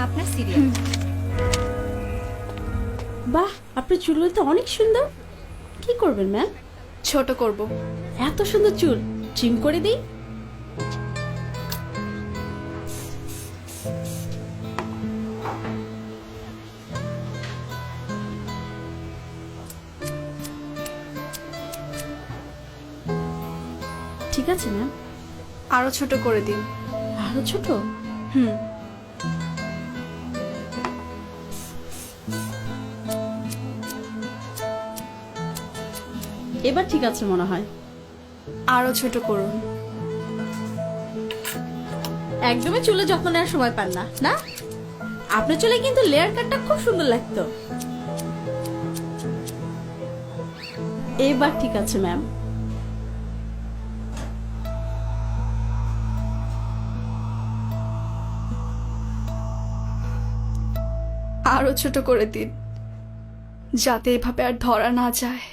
আপনার সিরিয়াল। বাহ, আপনার চুলগুলো তো অনেক সুন্দর। কি করবেন ম্যাম? ছোট করব। এত সুন্দর চুল ট্রিম করে দিই। ঠিক আছে ম্যাম। আরো ছোট করে দিন। আরো ছোট? হুম। এবার ঠিক আছে মনে হয়। আরো ছোট করুন। একদমই চুলে যত্ন নেওয়ার সময় পান না, না? আপনার চুলে কিন্তু লেয়ার কাটটা খুব সুন্দর লাগতো। এবার ঠিক আছে ম্যাম। আরো ছোট করে দিন, যাতে এভাবে আর ধরা না যায়।